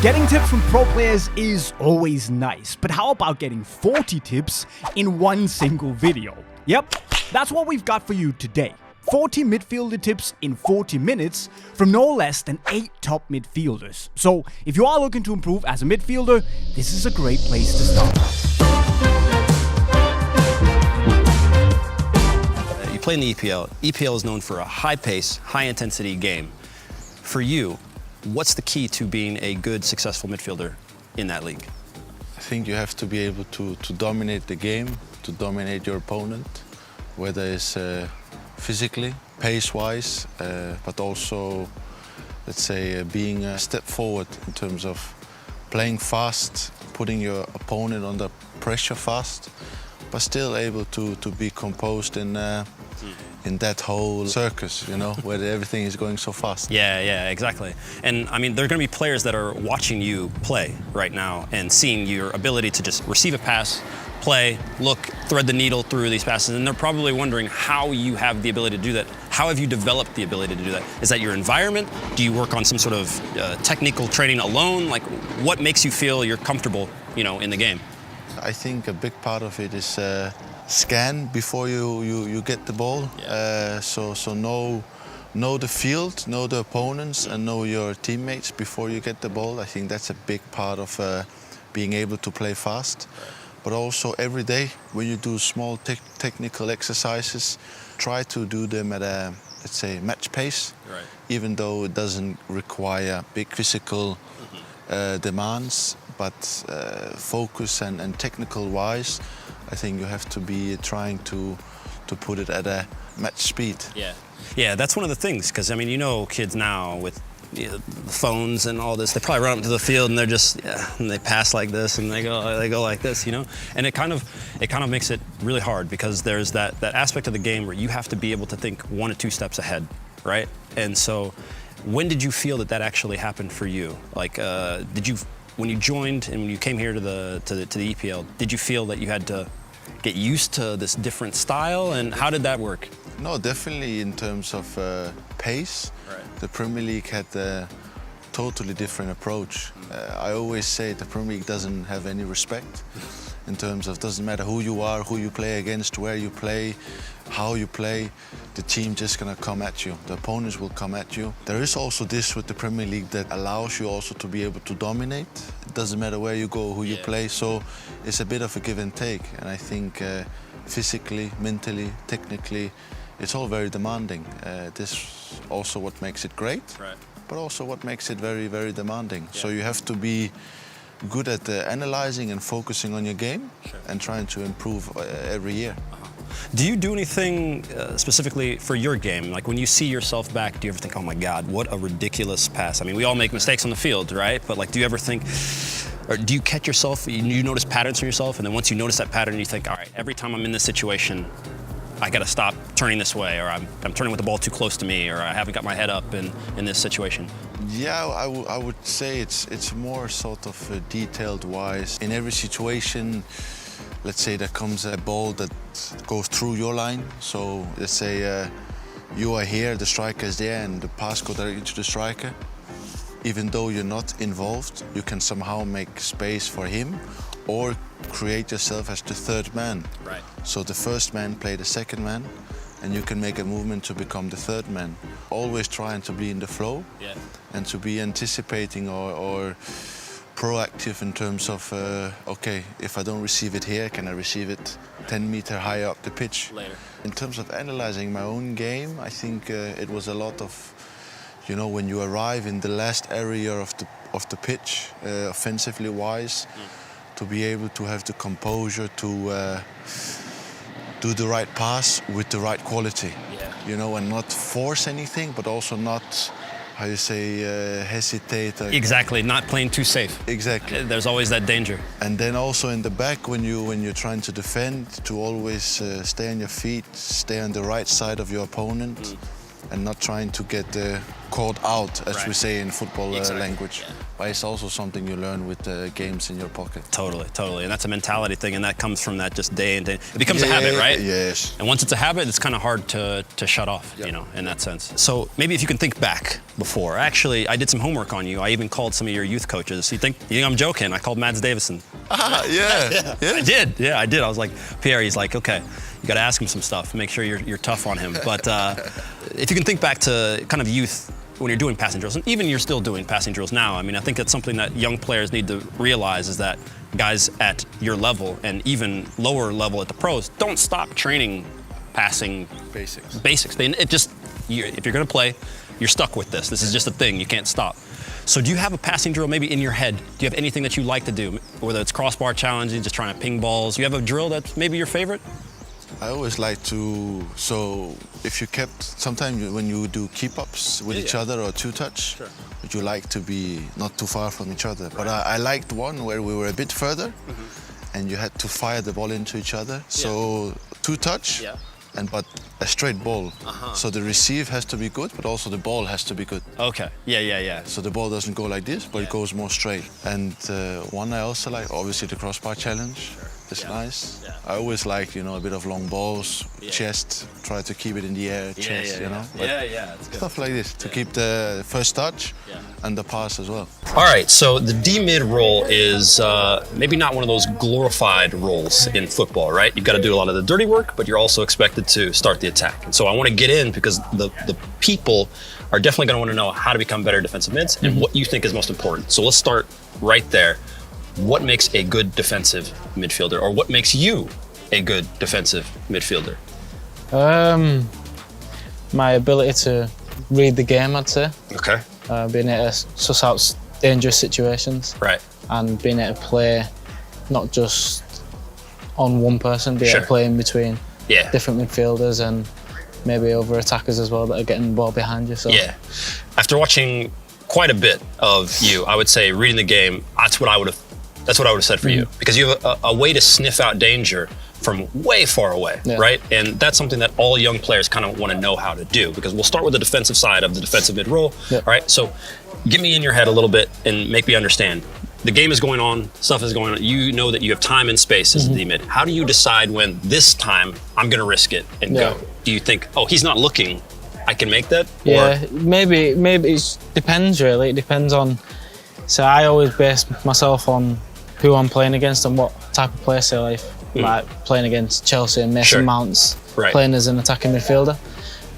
Getting tips from pro players is always nice, but how about getting 40 tips in one single video? Yep, that's what we've got for you today. 40 midfielder tips in 40 minutes from no less than 8 top midfielders. So if you are looking to improve as a midfielder, this is a great place to start. You play in the EPL. EPL is known for a high-pace, high-intensity game. For you, what's the key to being a good, successful midfielder in that league? I think you have to be able to dominate the game, to dominate your opponent, whether it's physically, pace-wise, but also, let's say, being a step forward in terms of playing fast, putting your opponent under pressure fast, but still able to be composed in that whole circus, you know, where everything is going so fast. Yeah, exactly. And I mean, there are going to be players that are watching you play right now and seeing your ability to just receive a pass, play, look, thread the needle through these passes, and they're probably wondering how you have the ability to do that. How have you developed the ability to do that? Is that your environment? Do you work on some sort of technical training alone? Like, what makes you feel you're comfortable, you know, in the game? I think a big part of it is scan before you get the ball. Yeah. So know the field, know the opponents, and know your teammates before you get the ball. I think that's a big part of being able to play fast. Right. But also every day when you do small technical exercises, try to do them at a, let's say, match pace. Right. Even though it doesn't require big physical demands, but focus and technical wise, I think you have to be trying to put it at a match speed. Yeah, that's one of the things, because I mean, you know, kids now with the phones and all this, they probably run up to the field and they're just, and they pass like this and they go like this, you know, and it kind of makes it really hard, because there's that aspect of the game where you have to be able to think 1 or 2 steps ahead, right? And so, when did you feel that actually happened for you? Like, when you joined and when you came here to the EPL, did you feel that you had to get used to this different style, and how did that work? No, definitely in terms of pace. Right. The Premier League had a totally different approach. I always say the Premier League doesn't have any respect in terms of, doesn't matter who you are, who you play against, where you play, how you play, the team just gonna come at you. The opponents will come at you. There is also this with the Premier League that allows you also to be able to dominate. It doesn't matter where you go, who you play, so it's a bit of a give and take. And I think physically, mentally, technically, it's all very demanding. This is also what makes it great, Right. but also what makes it very, very demanding. Yeah. So you have to be good at analyzing and focusing on your game, and trying to improve every year. Do you do anything specifically for your game? Like, when you see yourself back, do you ever think, oh my God, what a ridiculous pass? I mean, we all make mistakes on the field, right? But like, do you ever think, or do you catch yourself, you notice patterns in yourself, and then once you notice that pattern, you think, all right, every time I'm in this situation, I gotta stop turning this way, or I'm turning with the ball too close to me, or I haven't got my head up in this situation? Yeah, I would say it's more sort of detailed wise. In every situation, let's say there comes a ball that goes through your line. So let's say you are here, the striker is there, and the pass goes directly to the striker. Even though you're not involved, you can somehow make space for him, or create yourself as the third man. Right. So the first man play the second man, and you can make a movement to become the third man. Always trying to be in the flow, and to be anticipating or proactive in terms of, okay, if I don't receive it here, can I receive it 10 meters higher up the pitch? Later. In terms of analyzing my own game, I think it was a lot of, you know, when you arrive in the last area of the pitch, offensively wise, to be able to have the composure to do the right pass with the right quality, you know, and not force anything, but also not, how you say, hesitate. Exactly, not playing too safe. Exactly. There's always that danger. And then also in the back, when you're trying to defend, to always stay on your feet, stay on the right side of your opponent, and not trying to get caught out, as we say in football language. Yeah. But it's also something you learn with the games in your pocket. Totally. And that's a mentality thing, and that comes from that just day in, day. It becomes a habit, right? Yes. And once it's a habit, it's kind of hard to shut off, you know, in that sense. So maybe if you can think back before. Actually, I did some homework on you. I even called some of your youth coaches. You think I'm joking? I called Mads Davison. Yeah. I did. I was like, Pierre, he's like, okay, you got to ask him some stuff. Make sure you're tough on him. But if you can think back to kind of youth when you're doing passing drills, and even you're still doing passing drills now, I mean, I think that's something that young players need to realize is that guys at your level and even lower level at the pros don't stop training passing basics. If you're going to play, you're stuck with this. This is just a thing. You can't stop. So do you have a passing drill maybe in your head? Do you have anything that you like to do? Whether it's crossbar challenging, just trying to ping balls. You have a drill that's maybe your favorite? I always like to, so if you kept, sometimes when you do keep-ups with each other or two-touch, but you like to be not too far from each other. But I liked one where we were a bit further and you had to fire the ball into each other. So two-touch, but a straight ball. So the receive has to be good, but also the ball has to be good. Okay, yeah. So the ball doesn't go like this, but it goes more straight. And one I also like, obviously the crossbar challenge. It's nice. Yeah. I always like, you know, a bit of long balls, chest, try to keep it in the air, chest, you know. But it's good. Stuff like this to keep the first touch and the pass as well. All right, so the D-mid role is maybe not one of those glorified roles in football, right? You've got to do a lot of the dirty work, but you're also expected to start the attack. And so I want to get in because the people are definitely going to want to know how to become better defensive mids and what you think is most important. So let's start right there. What makes a good defensive midfielder, or what makes you a good defensive midfielder? My ability to read the game, I'd say. Okay. Being able to suss out dangerous situations. Right. And being able to play not just on one person, being able to play in between different midfielders and maybe other attackers as well that are getting the ball behind you. So. Yeah. After watching quite a bit of you, I would say reading the game, that's what I would have said for you, because you have a way to sniff out danger from way far away, right? And that's something that all young players kind of want to know how to do, because we'll start with the defensive side of the defensive mid role, right? So get me in your head a little bit and make me understand. The game is going on, stuff is going on. You know that you have time and space as a D-mid. How do you decide when this time I'm going to risk it and go? Do you think, oh, he's not looking, I can make that? Yeah, maybe it depends really. It depends on, so I always base myself on who I'm playing against and what type of player, say like playing against Chelsea and Mason Mount's playing as an attacking midfielder.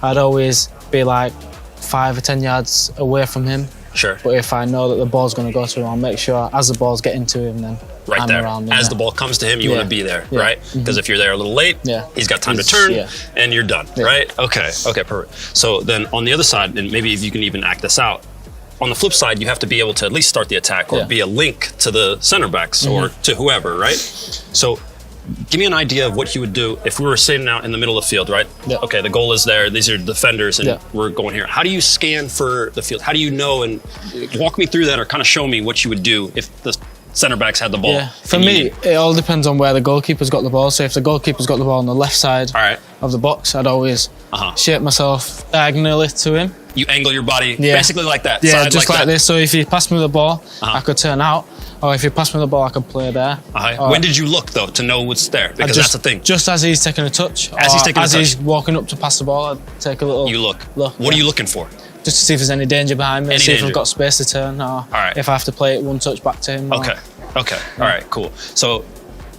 I'd always be like 5 or 10 yards away from him. But if I know that the ball's going to go to him, I'll make sure as the ball's getting to him, then I'm around him. As the ball comes to him, you want to be there, right? Because if you're there a little late, he's got time to turn and you're done, right? Okay, perfect. So then on the other side, and maybe if you can even act this out, on the flip side, you have to be able to at least start the attack or be a link to the center backs or to whoever, right? So give me an idea of what you would do if we were sitting out in the middle of the field, right? Okay, the goal is there. These are defenders and we're going here. How do you scan for the field? How do you know? And walk me through that, or kind of show me what you would do if the center backs had the ball. Yeah, for me, it all depends on where the goalkeeper's got the ball. So if the goalkeeper's got the ball on the left side of the box, I'd always shape myself diagonally to him. You angle your body basically like that. Yeah, just like this. So if you pass me the ball, I could turn out. Or if you pass me the ball, I could play there. When did you look, though, to know what's there? Because that's the thing. Just as he's taking a touch. As he's walking up to pass the ball, I'd take a little You look. What are you looking for? Just to see if there's any danger behind me, see if I've got space to turn, or if I have to play it one touch back to him. Okay. All right, cool. So,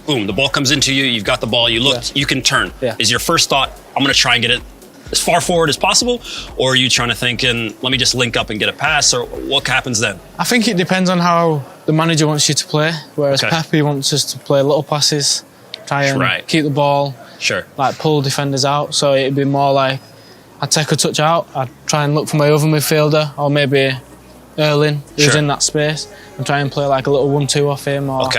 boom, the ball comes into you, you've got the ball, you look, you can turn. Is your first thought, I'm going to try and get it as far forward as possible, or are you trying to think, let me just link up and get a pass, or what happens then? I think it depends on how the manager wants you to play, whereas Pep, he wants us to play little passes, try and keep the ball, like pull defenders out, so it'd be more like, I'd take a touch out, I'd try and look for my other midfielder, or maybe Erling, who's in that space, and try and play like a little 1-2 off him, or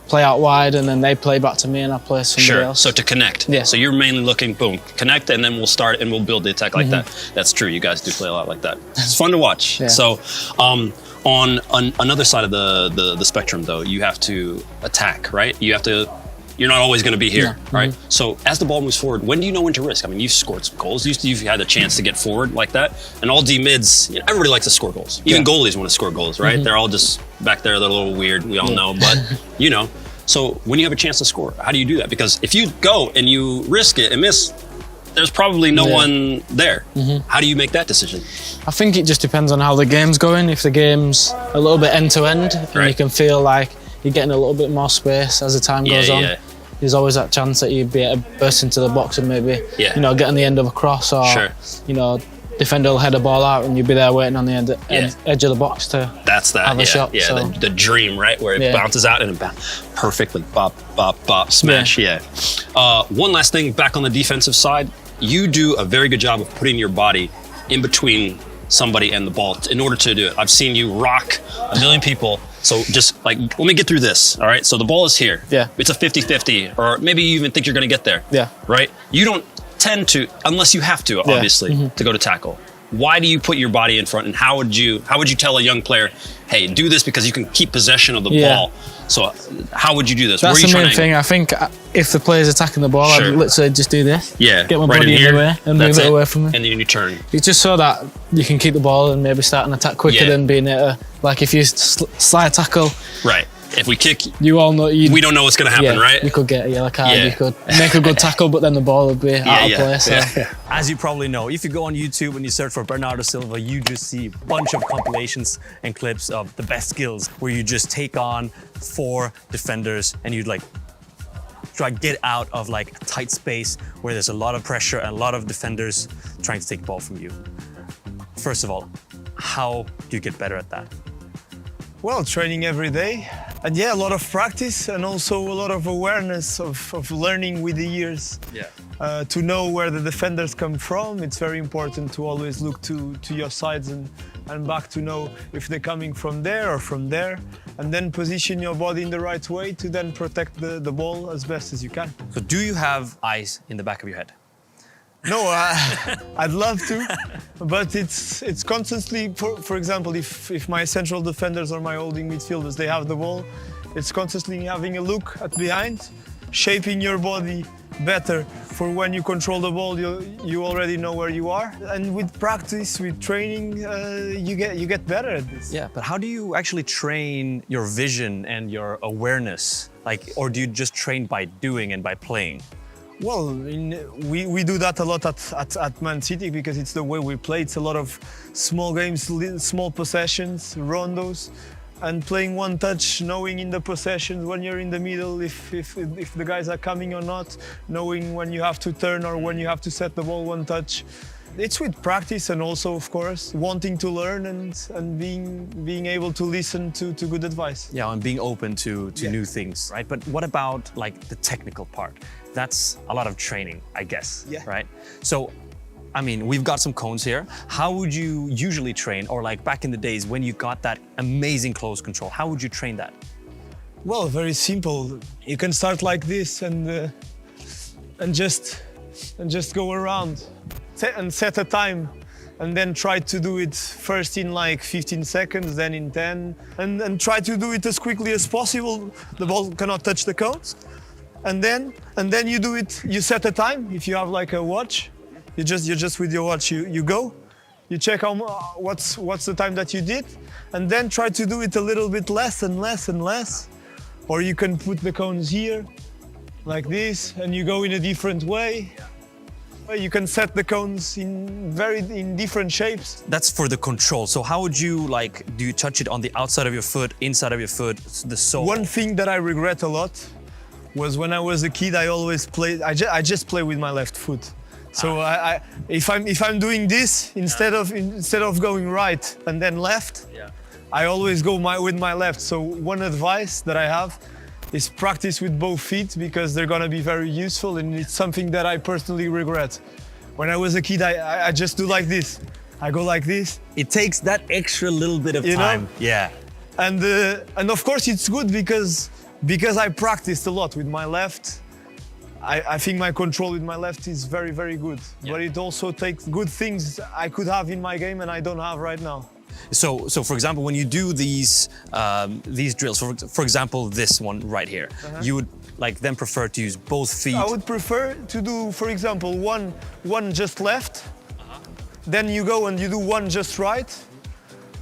play out wide, and then they play back to me and I play somebody else. So to connect. Yeah. So you're mainly looking, boom, connect, and then we'll start and we'll build the attack like that. That's true. You guys do play a lot like that. It's fun to watch. So on another side of the spectrum, though, you have to attack, right? You have to you're not always going to be here, Yeah. right? So as the ball moves forward, when do you know when to risk? I mean, you've scored some goals. You've had a chance to get forward like that. And all D mids, you know, everybody likes to score goals. Even goalies want to score goals, right? They're all just back there. They're a little weird. We all know, but you know. So when you have a chance to score, how do you do that? Because if you go and you risk it and miss, there's probably no one there. How do you make that decision? I think it just depends on how the game's going. If the game's a little bit end to end, and you can feel like you're getting a little bit more space as the time goes on. There's always that chance that you'd be able to burst into the box and maybe, you know, get on the end of a cross, or, you know, defender will head a ball out and you'll be there waiting on the edge of the box to have a shot. Yeah, so. the dream, right? Where it bounces out and it perfectly, bop, bop, bop, smash, one last thing, back on the defensive side, you do a very good job of putting your body in between somebody and the ball in order to do it. I've seen you rock a million people. So just like, let me get through this, all right? So the ball is here. Yeah. It's a 50-50, or maybe you even think you're gonna get there. Yeah. Right? You don't tend to, unless you have to, obviously, to go to tackle. Why do you put your body in front, and how would you tell a young player, hey, do this because you can keep possession of the ball? So how would you do this? That's the main thing. I think if the player's attacking the ball, I'd literally just do this. Yeah. Get my body in the way and move it away from me. And then you turn. It's just so that you can keep the ball and maybe start an attack quicker than being able to, like if you slide tackle. Right. If we kick, you all know we don't know what's going to happen, right? You could get a yellow card, you could make a good tackle, but then the ball would be out of place. So. As you probably know, if you go on YouTube and you search for Bernardo Silva, you just see a bunch of compilations and clips of the best skills where you just take on 4 defenders and you'd like try to get out of like a tight space where there's a lot of pressure and a lot of defenders trying to take the ball from you. First of all, how do you get better at that? Well, training every day. And a lot of practice and also a lot of awareness of learning with the years. Yeah. To know where the defenders come from, it's very important to always look to your sides and back to know if they're coming from there or from there. And then position your body in the right way to then protect the ball as best as you can. So do you have eyes in the back of your head? No, I'd love to, but it's constantly, for example, if my central defenders or my holding midfielders, they have the ball, it's constantly having a look at behind, shaping your body better for when you control the ball, you already know where you are. And with practice, with training, you get better at this. Yeah, but how do you actually train your vision and your awareness? Like, or do you just train by doing and by playing? Well, we do that a lot at Man City because it's the way we play. It's a lot of small games, small possessions, rondos, and playing one touch, knowing in the possessions when you're in the middle, if the guys are coming or not, knowing when you have to turn or when you have to set the ball one touch. It's with practice and also, of course, wanting to learn and being able to listen to good advice. Yeah, and being open to new things, right? But what about like the technical part? That's a lot of training, I guess, right? So, I mean, we've got some cones here. How would you usually train, or like back in the days when you got that amazing close control, how would you train that? Well, very simple. You can start like this and just go around and set a time, and then try to do it first in like 15 seconds, then in 10, and try to do it as quickly as possible. The ball cannot touch the cones. And then you do it, you set a time. If you have like a watch, you're just with your watch, you go, you check what's the time that you did, and then try to do it a little bit less and less and less. Or you can put the cones here, like this, and you go in a different way. You can set the cones in different shapes. That's for the control. So how would you do you touch it on the outside of your foot, inside of your foot, the sole? One thing that I regret a lot was when I was a kid, I always played, I just play with my left foot. So if I'm doing this, instead of going right and then left, I always go with my left. So one advice that I have is practice with both feet, because they're gonna be very useful, and it's something that I personally regret. When I was a kid, I just do like this. I go like this. It takes that extra little bit of time. Yeah. And of course it's good because I practiced a lot with my left. I think my control with my left is very, very good. Yeah. But it also takes good things I could have in my game and I don't have right now. So for example, when you do these drills, for example, this one right here, you would like then prefer to use both feet. I would prefer to do, for example, one just left, then you go and you do one just right,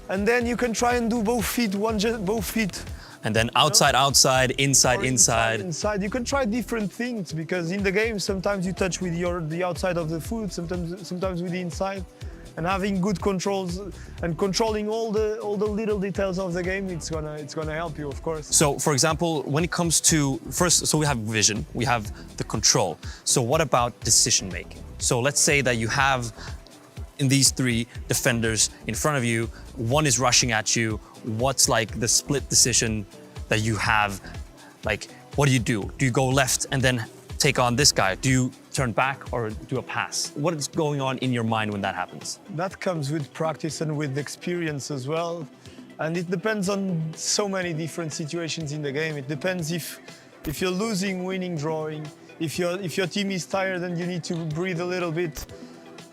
and then you can try and do both feet, both feet. And then outside, outside, inside, Or inside. Inside. You can try different things because in the game sometimes you touch with the outside of the foot, sometimes with the inside. And having good controls and controlling all the little details of the game, it's gonna help you, of course. So, for example, when it comes to so we have vision, we have the control. So, what about decision making? So, let's say that you have in these three defenders in front of you, one is rushing at you. What's like the split decision that you have? Like, what do? Do you go left and then take on this guy? Do you turn back or do a pass? What is going on in your mind when that happens? That comes with practice and with experience as well. And it depends on so many different situations in the game. It depends if you're losing, winning, drawing. If your team is tired and you need to breathe a little bit,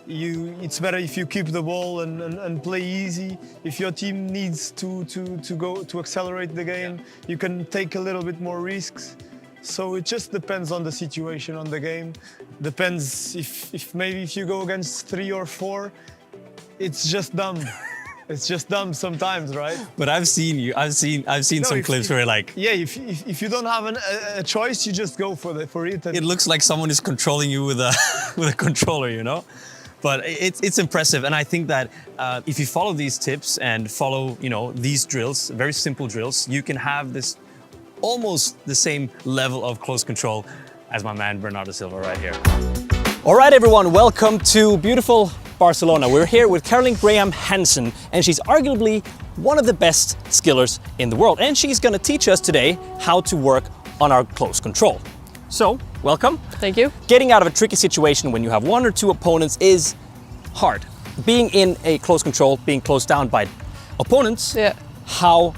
it's better if you keep the ball and play easy. If your team needs to accelerate the game, you can take a little bit more risks. So it just depends on the situation on the game. Depends if maybe if you go against 3 or 4, it's just dumb. It's just dumb sometimes, right? But I've seen some clips where like, yeah, if you don't have a choice, you just go for it. It looks like someone is controlling you with a with a controller, you know. But it's impressive, and I think that if you follow these tips and follow these drills, very simple drills, you can have this almost the same level of close control as my man Bernardo Silva right here. All right, everyone, welcome to beautiful Barcelona. We're here with Graham-Hansen, and she's arguably one of the best skillers in the world. And she's gonna teach us today how to work on our close control. So, welcome. Thank you. Getting out of a tricky situation when you have 1 or 2 opponents is hard. Being in a close control, being closed down by opponents, how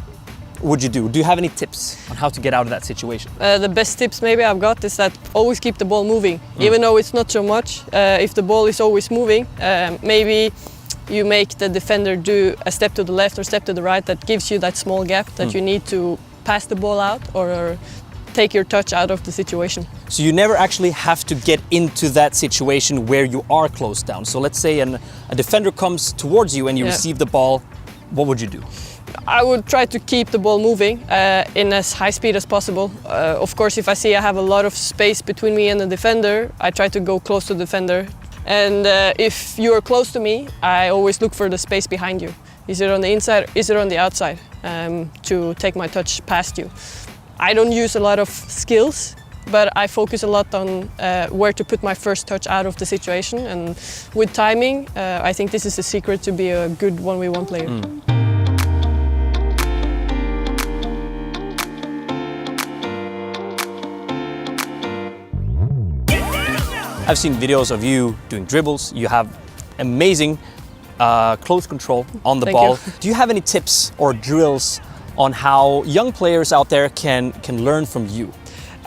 would you do? Do you have any tips on how to get out of that situation? The best tips maybe I've got is that always keep the ball moving, even though it's not so much. If the ball is always moving, maybe you make the defender do a step to the left or step to the right that gives you that small gap that you need to pass the ball out or take your touch out of the situation. So you never actually have to get into that situation where you are closed down. So let's say a defender comes towards you and you receive the ball, what would you do? I would try to keep the ball moving in as high speed as possible. Of course, if I see I have a lot of space between me and the defender, I try to go close to the defender. And if you are close to me, I always look for the space behind you. Is it on the inside, is it on the outside, to take my touch past you. I don't use a lot of skills, but I focus a lot on where to put my first touch out of the situation. And with timing, I think this is the secret to be a good 1v1 player. I've seen videos of you doing dribbles. You have amazing close control on the ball. Do you have any tips or drills on how young players out there can learn from you?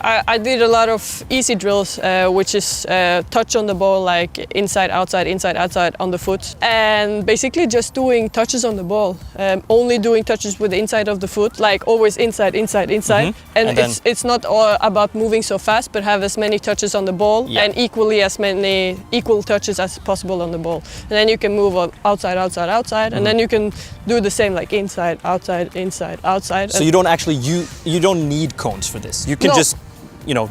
I did a lot of easy drills, which is touch on the ball, like inside, outside on the foot. And basically just doing touches on the ball. Only doing touches with the inside of the foot, like always inside. And it's not all about moving so fast, but have as many touches on the ball and equal touches as possible on the ball. And then you can move on outside. And then you can do the same, like inside, outside. So you don't actually, you don't need cones for this. You can just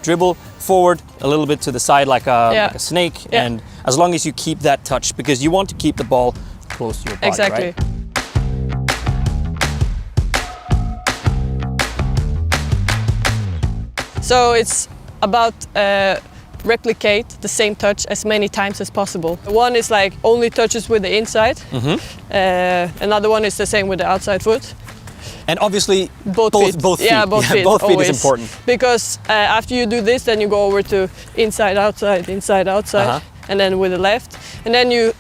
dribble forward a little bit to the side like a snake, and as long as you keep that touch, because you want to keep the ball close to your body, right? So it's about replicate the same touch as many times as possible. One is like only touches with the inside. Another one is the same with the outside foot. And obviously, both feet. Yeah, both feet. Both feet always. is important. Because after you do this, then you go over to inside, outside, and then with the left. And then you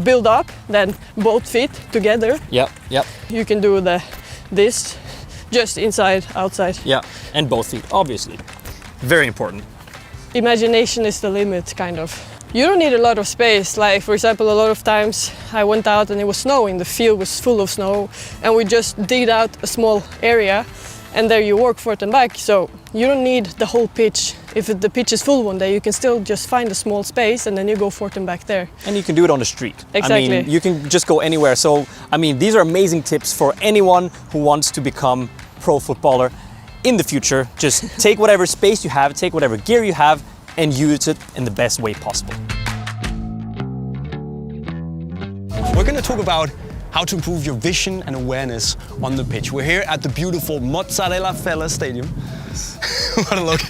build up, then both feet together. Yep. You can do this, just inside, outside. Yeah, and both feet, obviously. Very important. Imagination is the limit, kind of. You don't need a lot of space. Like, for example, a lot of times I went out and it was snowing, the field was full of snow, and we just digged out a small area, and there you work forth and back. So you don't need the whole pitch. If the pitch is full one day, you can still just find a small space and then you go forth and back there. And you can do it on the street. Exactly. I mean, you can just go anywhere. So, I mean, these are amazing tips for anyone who wants to become pro footballer in the future. Just take whatever space you have, take whatever gear you have, and use it in the best way possible. We're going to talk about how to improve your vision and awareness on the pitch. We're here at the beautiful Mozzarella Fella Stadium. What a look.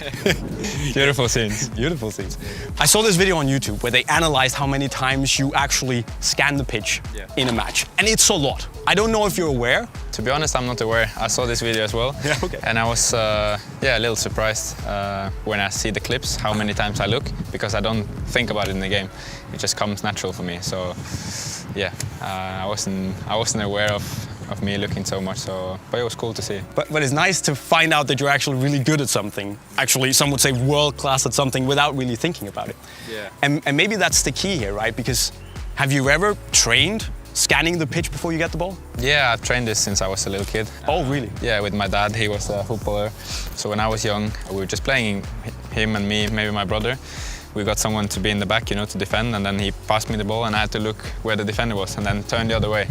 Beautiful scenes, beautiful scenes. I saw this video on YouTube where they analyzed how many times you actually scan the pitch in a match. And it's a lot. I don't know if you're aware. To be honest, I'm not aware. I saw this video as well. Yeah, okay. And I was a little surprised when I see the clips, how many times I look, because I don't think about it in the game. It just comes natural for me. So yeah, I wasn't aware of me looking so much, but it was cool to see. But it's nice to find out that you're actually really good at something. Actually, some would say world-class at something without really thinking about it. Yeah. And maybe that's the key here, right? Because have you ever trained scanning the pitch before you get the ball? Yeah, I've trained this since I was a little kid. Oh, really? Yeah, with my dad. He was a footballer. So when I was young, we were just playing, him and me, maybe my brother. We got someone to be in the back, to defend, and then he passed me the ball and I had to look where the defender was and then turn the other way,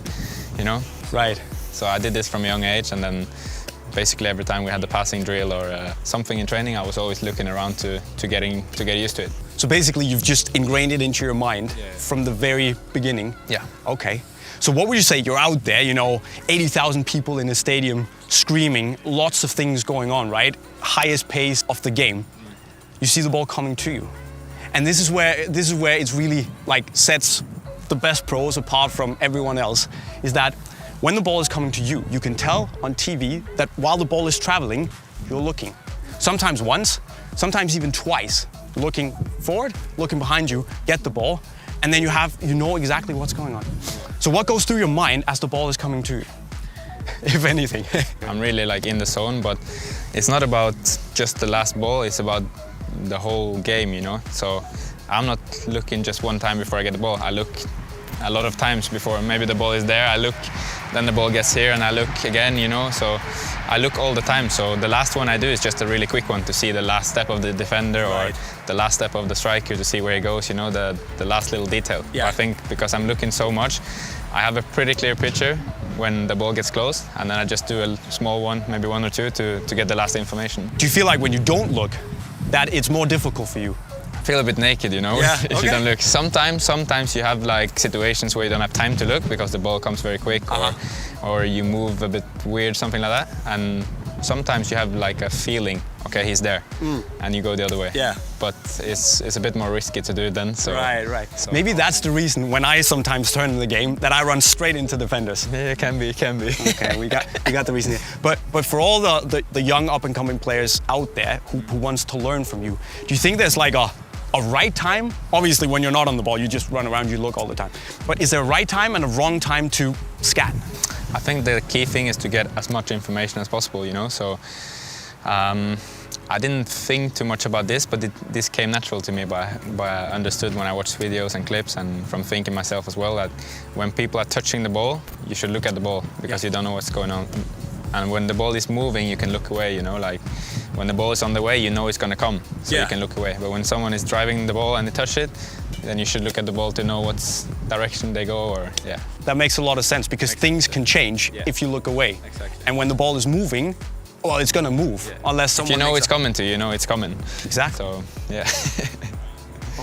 Right. So I did this from a young age, and then basically every time we had the passing drill or something in training, I was always looking around to get used to it. So basically you've just ingrained it into your mind from the very beginning? Yeah. Okay. So what would you say? You're out there, 80,000 people in a stadium screaming, lots of things going on, right? Highest pace of the game. You see the ball coming to you. And this is where it's really sets the best pros apart from everyone else, is that when the ball is coming to you, you can tell on TV that while the ball is traveling, you're looking. Sometimes once, sometimes even twice. Looking forward, looking behind you, get the ball, and then you know exactly what's going on. So what goes through your mind as the ball is coming to you, if anything? I'm really in the zone, but it's not about just the last ball, it's about the whole game, So I'm not looking just one time before I get the ball. I look a lot of times before maybe the ball is there. I look, then the ball gets here and I look again, So I look all the time. So the last one I do is just a really quick one to see the last step of the defender or the last step of the striker to see where he goes, the last little detail. Yeah. I think because I'm looking so much, I have a pretty clear picture when the ball gets close, and then I just do a small one, maybe one or two, to get the last information. Do you feel like when you don't look, that it's more difficult for you? Feel a bit naked, Yeah, if you don't look. Sometimes you have situations where you don't have time to look because the ball comes very quick, or you move a bit weird, something like that. And sometimes you have a feeling, okay, he's there, and you go the other way. Yeah. But it's a bit more risky to do it then. So. Right. So. Maybe that's the reason when I sometimes turn in the game that I run straight into defenders. Yeah, it can be. Okay, we got the reason here. But for all the young up and coming players out there who wants to learn from you, do you think there's a right time? Obviously, when you're not on the ball, you just run around, you look all the time. But is there a right time and a wrong time to scan? I think the key thing is to get as much information as possible, So I didn't think too much about this, but this came natural to me by I understood when I watched videos and clips, and from thinking myself as well, that when people are touching the ball, you should look at the ball because you don't know what's going on. And when the ball is moving, you can look away, when the ball is on the way, you know it's going to come, so you can look away. But when someone is driving the ball and they touch it, then you should look at the ball to know what direction they go, That makes a lot of sense because things can change if you look away. Exactly. And when the ball is moving, well, it's going to move unless someone... If you know it's coming to you, you know it's coming. Exactly. So, yeah.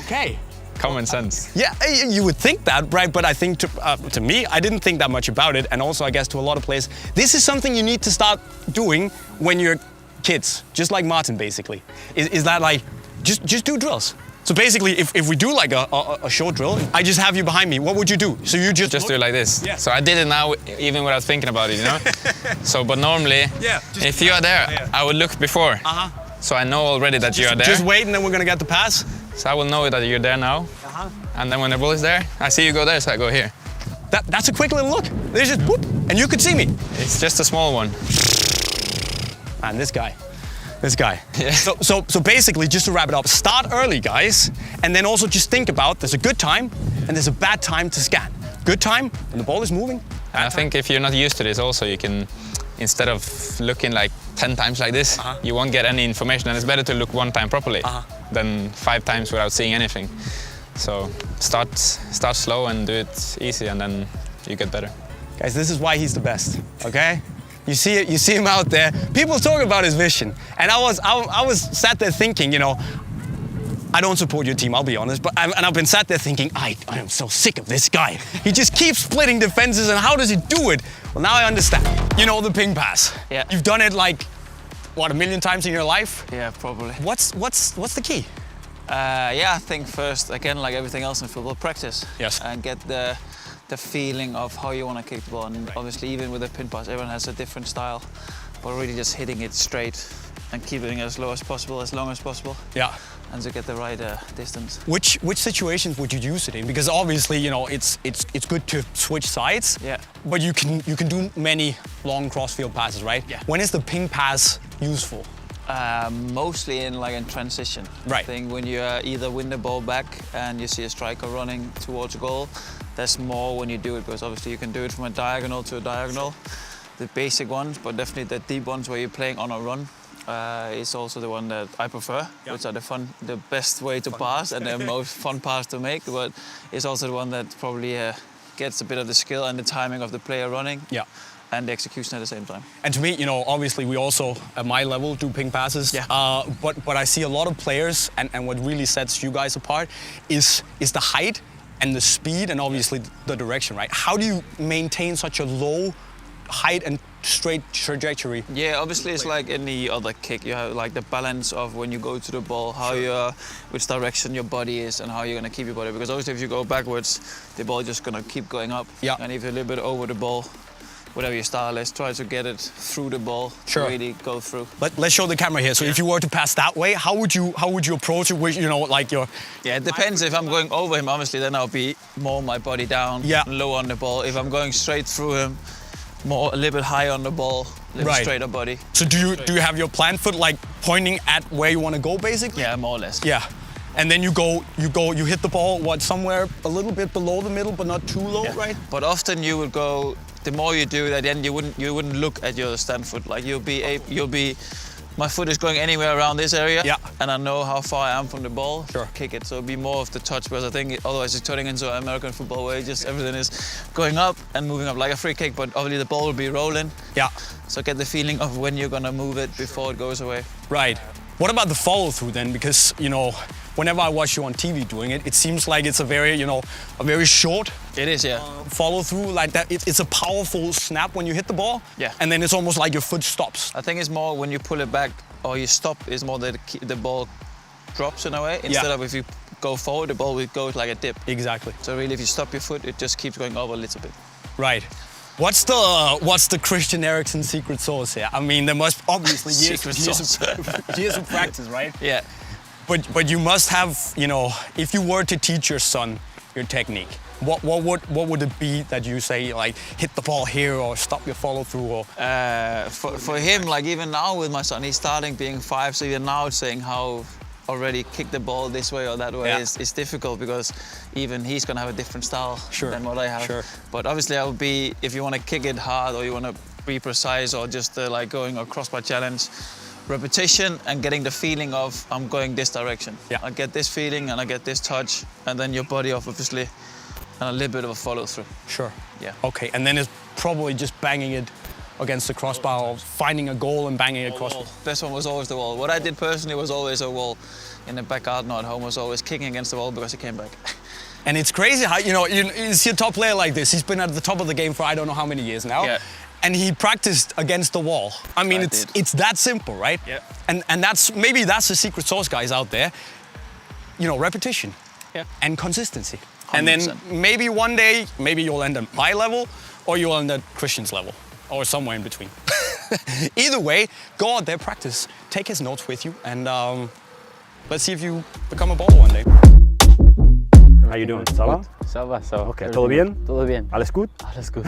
Okay. Common sense. Yeah, you would think that, right? But I think to me, I didn't think that much about it. And also, I guess, to a lot of players, this is something you need to start doing when you're kids, just like Martin, basically. Is that just do drills. So basically, if we do a short drill, I just have you behind me, what would you do? So you just do it like this. Yeah. So I did it now, even without thinking about it, So, but normally, if you are there, I would look before. So I know already that you are there. Just wait, and then we're gonna get the pass. So I will know that you're there now. And then when the ball is there, I see you go there, so I go here. That's a quick little look. There's just whoop, and you could see me. It's just a small one. Man, this guy. This guy. Yeah. So basically, just to wrap it up, start early, guys, and then also just think about there's a good time and there's a bad time to scan. Good time when the ball is moving. And I think if you're not used to this also, you can, instead of looking like 10 times like this, you won't get any information, and it's better to look one time properly than 5 times without seeing anything. So start slow and do it easy, and then you get better. Guys, this is why he's the best, okay? You see him out there. People talk about his vision, and I was sat there thinking, you know, I don't support your team, I'll be honest, but I've been sat there thinking, I am so sick of this guy. He just keeps splitting defenses, and how does he do it? Well, now I understand. You know the ping pass. Yeah. You've done it like, what, 1 million times in your life? Yeah, probably. What's the key? Yeah, I think first, again, like everything else in football, practice. Yes. And get the feeling of how you want to kick the ball. And obviously, even with a pin pass, everyone has a different style. But really just hitting it straight and keeping it as low as possible, as long as possible. Yeah. And to get the right distance. Which situations would you use it in? Because obviously, you know, it's good to switch sides. Yeah. But you can do many long crossfield passes, right? Yeah. When is the ping pass useful? Mostly in transition. Right. I think when you either win the ball back and you see a striker running towards a goal, that's more when you do it, because obviously you can do it from a diagonal to a diagonal. The basic ones, but definitely the deep ones where you're playing on a run is also the one that I prefer, which are the best way to pass and the most fun pass to make, but it's also the one that probably gets a bit of the skill and the timing of the player running. Yeah. And the execution at the same time. And to me, you know, obviously we also, at my level, do ping passes. Yeah. But I see a lot of players, and what really sets you guys apart is the height and the speed and obviously the direction, right? How do you maintain such a low height and straight trajectory? Yeah, obviously it's like any other kick. You have like the balance of when you go to the ball, how which direction your body is and how you're gonna keep your body. Because obviously if you go backwards, the ball is just gonna keep going up. Yeah. And if you're a little bit over the ball, whatever your style is, try to get it through the ball to really go through. Let's show the camera here. So if you were to pass that way, how would you approach it with, you know, like your... Yeah, it depends. If I'm going over him, obviously, then I'll be more my body down, low on the ball. If I'm going straight through him, a little bit high on the ball, a little straighter body. So do you have your plant foot like pointing at where you want to go, basically? Yeah, more or less. Yeah. And then you hit the ball, somewhere a little bit below the middle, but not too low, right? But often you would go, the more you do that, then you wouldn't look at your stand foot. Like you'll be, my foot is going anywhere around this area, and I know how far I am from the ball. Sure. Kick it. So it'll be more of the touch, because I think otherwise it's turning into American football where just everything is going up and moving up like a free kick, but obviously the ball will be rolling. Yeah. So get the feeling of when you're gonna move it before it goes away. Right. What about the follow through then? Because, you know, whenever I watch you on TV doing it, it seems like it's a very short. It is, yeah. Follow through like that. It's a powerful snap when you hit the ball. Yeah. And then it's almost like your foot stops. I think it's more when you pull it back or you stop, it's more that the ball drops in a way. Instead of if you go forward, the ball will go like a dip. Exactly. So really, if you stop your foot, it just keeps going over a little bit. Right. What's the Christian Eriksen secret sauce here? I mean, there must obviously years of practice, right? Yeah. But you must have, you know, if you were to teach your son your technique, what would it be that you say, like, hit the ball here or stop your follow through? Or for him, like even now with my son, he's starting being 5, so even now saying how already kick the ball this way or that way is difficult, because even he's gonna have a different style than what I have. Sure. But obviously, I would be, if you want to kick it hard or you want to be precise or just like going across by challenge, repetition and getting the feeling of I'm going this direction. Yeah. I get this feeling and I get this touch, and then your body off, obviously, and a little bit of a follow through. Sure. Yeah. Okay, and then it's probably just banging it against the crossbar, or finding a goal and banging it across. Best one was always the wall. What I did personally was always a wall in the back garden or at home, was always kicking against the wall because it came back. And it's crazy how, you see a top player like this, he's been at the top of the game for I don't know how many years now. Yeah. And he practiced against the wall. I mean, it's that simple, right? Yeah. And that's the secret sauce, guys out there. You know, repetition. Yeah. And consistency. 100%. And then maybe one day, maybe you'll end at my level, or you'll end at Christian's level, or somewhere in between. Either way, go out there, practice, take his notes with you, and let's see if you become a baller one day. How you doing? Ça va? Ça va, ça va. Ok, todo bien? Todo bien. Alles gut? Alles gut.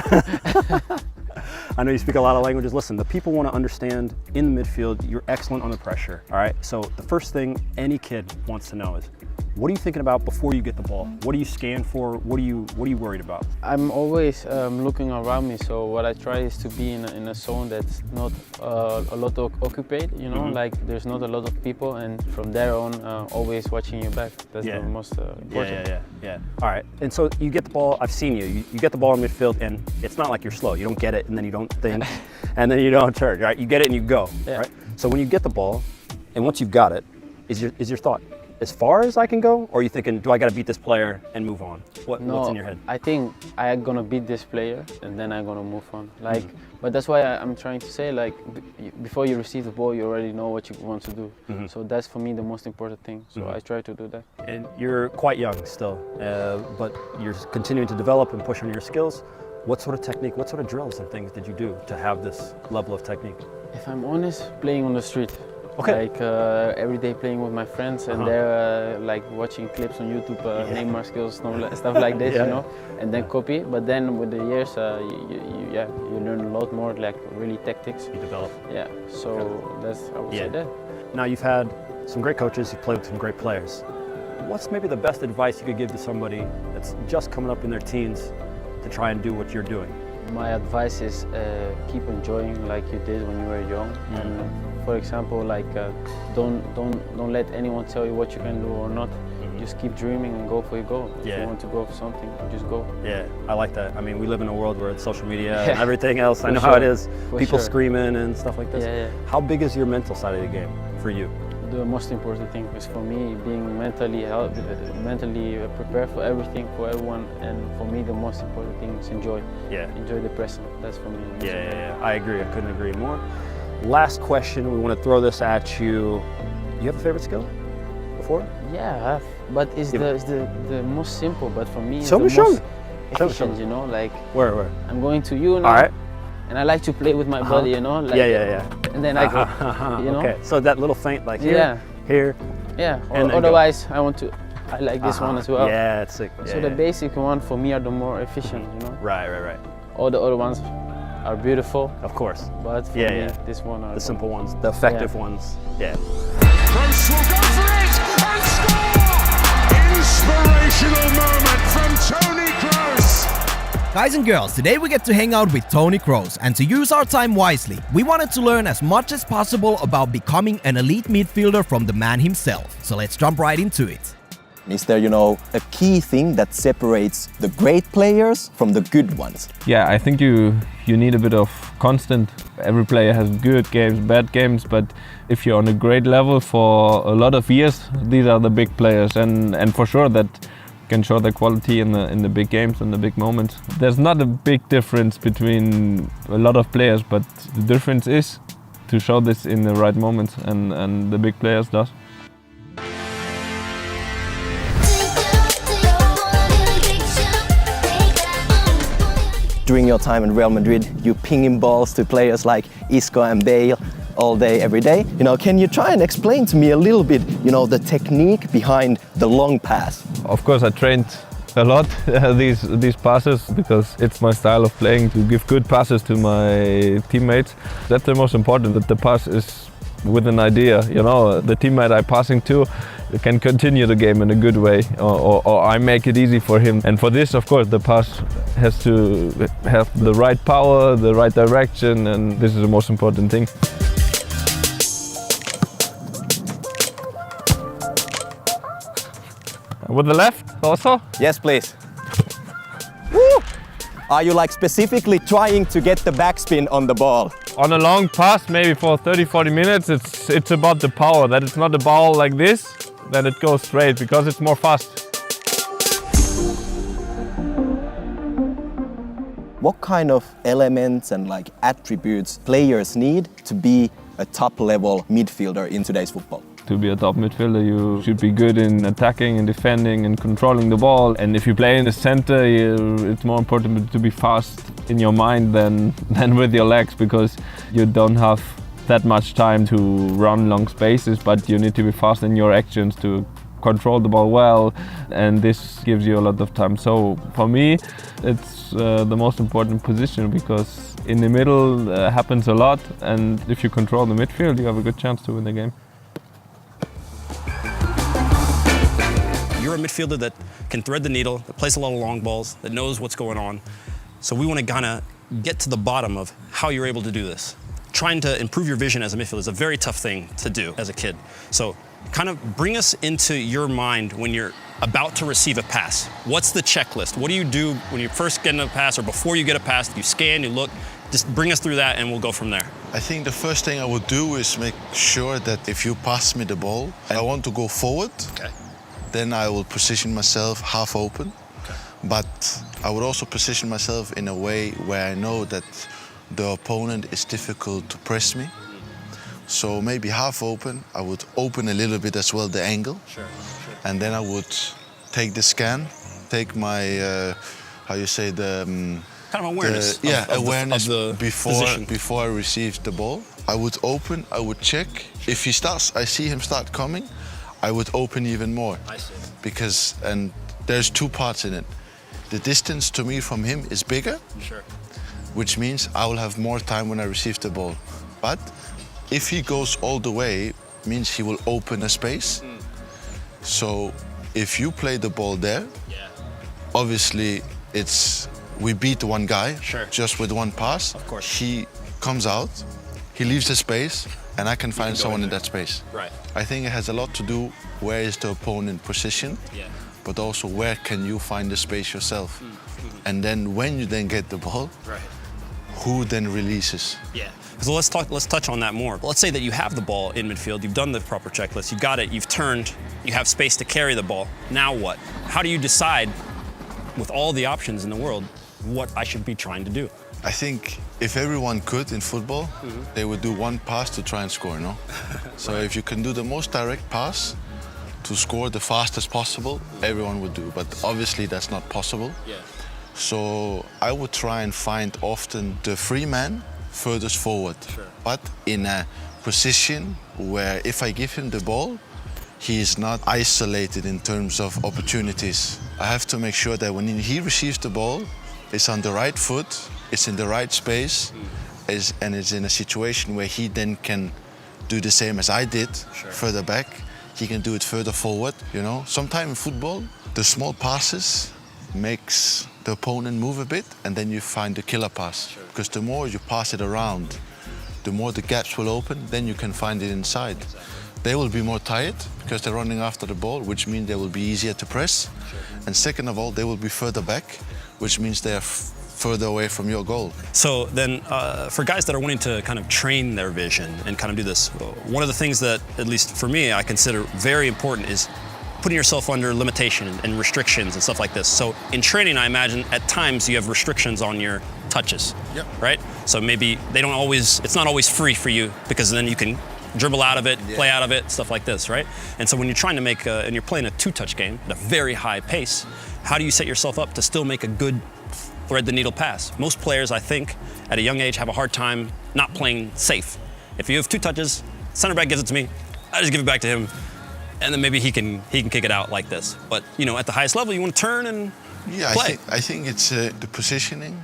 I know you speak a lot of languages. Listen, the people want to understand in the midfield, you're excellent under pressure, all right? So the first thing any kid wants to know is, what are you thinking about before you get the ball? What do you scan for? What are you worried about? I'm always looking around me, so what I try is to be in a zone that's not a lot occupied, you know, like there's not a lot of people, and from there on, always watching your back. That's the most important. Yeah. All right, and so you get the ball, I've seen you get the ball in midfield, and it's not like you're slow. You don't get it, and then you don't think, and then you don't turn, right? You get it and you go, right? So when you get the ball, and once you've got it, is your thought, as far as I can go, or are you thinking, do I got to beat this player and move on? What's in your head? I think I'm gonna beat this player and then I'm gonna move on. Like, but that's why I'm trying to say, like, before you receive the ball, you already know what you want to do. So that's for me the most important thing. So I try to do that. And you're quite young still, but you're continuing to develop and push on your skills. What sort of technique, what sort of drills and things did you do to have this level of technique? If I'm honest, playing on the street. Okay. Like every day playing with my friends, and they're like watching clips on YouTube, Neymar skills, stuff like this, you know, and then copy. But then with the years, you learn a lot more, like really tactics. You develop. Yeah. So that's, I would say that. Now you've had some great coaches, you've played with some great players. What's maybe the best advice you could give to somebody that's just coming up in their teens to try and do what you're doing? My advice is keep enjoying like you did when you were young. And for example, like don't let anyone tell you what you can do or not. Just keep dreaming and go for your goal. If you want to go for something, just go. Yeah, I like that. I mean, we live in a world where it's social media and everything else. I know how it is. People screaming and stuff like this. How big is your mental side of the game for you? The most important thing is for me being mentally prepared for everything, for everyone, and for me the most important thing is enjoy. Enjoy the present. That's for me. Yeah. I agree. I couldn't agree more. Last question. We want to throw this at you. Do you have a favorite skill before? Yeah, I have. But it's the most simple. But for me, it's show the me. most efficient. You know, like where? I'm going to you now. All right. And I like to play with my body, you know? Like, and then I go, you know? Okay, so that little feint, like here, here. Yeah, or otherwise I like this one as well. Yeah, it's sick. So the basic one for me are the more efficient, you know? Right. All the other ones are beautiful. Of course. But for me, this one are the simple ones, the effective ones. Yeah. Kroos will go for it and score! Inspirational moment from Toni Kroos. Guys and girls, today we get to hang out with Toni Kroos, and to use our time wisely, we wanted to learn as much as possible about becoming an elite midfielder from the man himself. So let's jump right into it. Is there, a key thing that separates the great players from the good ones? Yeah, I think you need a bit of constant. Every player has good games, bad games, but if you're on a great level for a lot of years, these are the big players, and for sure that can show their quality in the big games and the big moments. There's not a big difference between a lot of players, but the difference is to show this in the right moments, and the big players does. During your time in Real Madrid, you pinging balls to players like Isco and Bale all day, every day. Can you try and explain to me a little bit, the technique behind the long pass? Of course, I trained a lot these passes because it's my style of playing, to give good passes to my teammates. That's the most important, that the pass is with an idea. The teammate I'm passing to can continue the game in a good way, or I make it easy for him. And for this, of course, the pass has to have the right power, the right direction, and this is the most important thing. With the left also? Yes, please. Woo! Are you specifically trying to get the backspin on the ball? On a long pass, maybe for 30-40 minutes, it's about the power, that it's not a ball like this, that it goes straight, because it's more fast. What kind of elements and attributes players need to be a top-level midfielder in today's football? To be a top midfielder, you should be good in attacking and defending and controlling the ball. And if you play in the center, it's more important to be fast in your mind than with your legs, because you don't have that much time to run long spaces, but you need to be fast in your actions to control the ball well, and this gives you a lot of time. So for me, it's the most important position, because in the middle happens a lot, and if you control the midfield, you have a good chance to win the game. You're a midfielder that can thread the needle, that plays a lot of long balls, that knows what's going on. So we want to kind of get to the bottom of how you're able to do this. Trying to improve your vision as a midfielder is a very tough thing to do as a kid. So kind of bring us into your mind when you're about to receive a pass. What's the checklist? What do you do when you first get a pass, or before you get a pass? You scan, you look. Just bring us through that and we'll go from there. I think the first thing I would do is make sure that if you pass me the ball and I want to go forward, then I will position myself half open. But I would also position myself in a way where I know that the opponent is difficult to press me. So maybe half open, I would open a little bit as well the angle. And then I would take the scan, take my, how you say, the... kind of awareness. Awareness of the before I received the ball. I would open, I would check. If he starts, I see him start coming, I would open even more. I see. Because, and there's two parts in it. The distance to me from him is bigger, which means I will have more time when I receive the ball. But if he goes all the way, means he will open a space. So if you play the ball there, obviously we beat one guy just with one pass. Of course. He comes out, he leaves the space, and I can find someone in that space. Right. I think it has a lot to do where is the opponent positioned, but also where can you find the space yourself. And then when you then get the ball, who then releases? Yeah. So let's touch on that more. Let's say that you have the ball in midfield, you've done the proper checklist, you've got it, you've turned, you have space to carry the ball. Now what? How do you decide, with all the options in the world, what I should be trying to do? I think if everyone could in football, they would do one pass to try and score, no? So if you can do the most direct pass to score the fastest possible, everyone would do. But obviously that's not possible. So I would try and find often the free man furthest forward, but in a position where if I give him the ball, he is not isolated in terms of opportunities. I have to make sure that when he receives the ball, it's on the right foot, it's in the right space, and it's in a situation where he then can do the same as I did, further back. He can do it further forward, you know. Sometimes in football, the small passes makes the opponent move a bit, and then you find the killer pass. Because the more you pass it around, the more the gaps will open, then you can find it inside. They will be more tired because they're running after the ball, which means they will be easier to press. And second of all, they will be further back, which means they are further away from your goal. So then, for guys that are wanting to kind of train their vision and kind of do this, one of the things that, at least for me, I consider very important is putting yourself under limitation and restrictions and stuff like this. So in training, I imagine at times you have restrictions on your touches, right? So maybe it's not always free for you, because then you can dribble out of it, play out of it, stuff like this, right? And so when you're trying to make, and you're playing a two-touch game at a very high pace, how do you set yourself up to still make a good thread the needle pass? Most players, I think, at a young age have a hard time not playing safe. If you have two touches, center back gives it to me, I just give it back to him, and then maybe he can kick it out like this. But you know, at the highest level, you want to turn and play. I think it's the positioning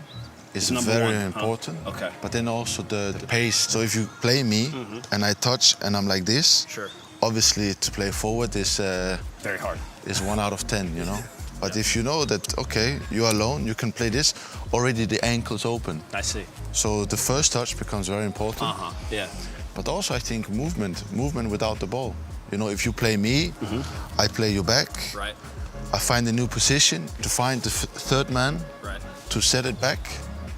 is very important. But then also the pace. So if you play me and I touch and I'm like this, obviously to play forward is very hard. Is 1 out of 10, you know. But if you know that, okay, you're alone, you can play this, already the ankle's open. I see. So the first touch becomes very important. Yeah. But also I think movement without the ball. You know, if you play me, I play you back. Right. I find a new position to find the third man to set it back,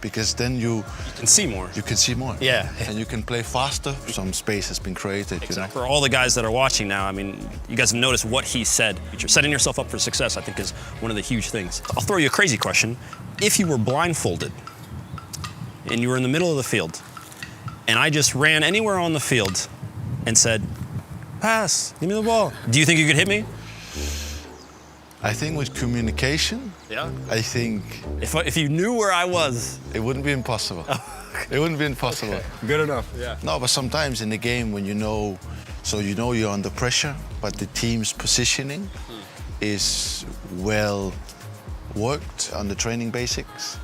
because then you can see more. You can see more. Yeah. And you can play faster. Some space has been created. Exactly. You know? For all the guys that are watching now, I mean, you guys have noticed what he said. You're setting yourself up for success, I think, is one of the huge things. I'll throw you a crazy question. If you were blindfolded and you were in the middle of the field, and I just ran anywhere on the field and said, pass, give me the ball, do you think you could hit me? I think with communication, I think... If you knew where I was... It wouldn't be impossible. It wouldn't be impossible. Okay. Good enough, yeah. No, but sometimes in the game when you know So you know you're under pressure, but the team's positioning is well worked on the training basics.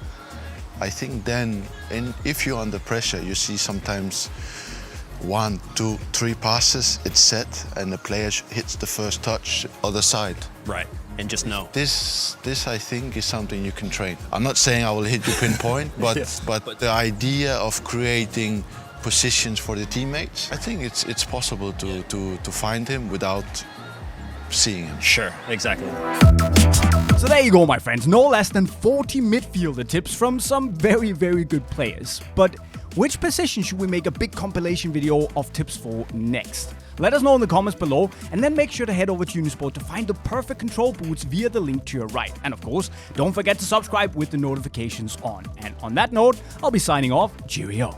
I think then, if you're under pressure, you see sometimes 1, 2, 3 passes, it's set, and the player hits the first touch, other side. Right, and just know. This I think is something you can train. I'm not saying I will hit you pinpoint, but but the idea of creating positions for the teammates, I think it's possible to find him without seeing him. Sure, exactly. So there you go, my friends. No less than 40 midfielder tips from some very, very good players. But which position should we make a big compilation video of tips for next? Let us know in the comments below, and then make sure to head over to Unisport to find the perfect control boots via the link to your right. And of course, don't forget to subscribe with the notifications on. And on that note, I'll be signing off. Cheerio.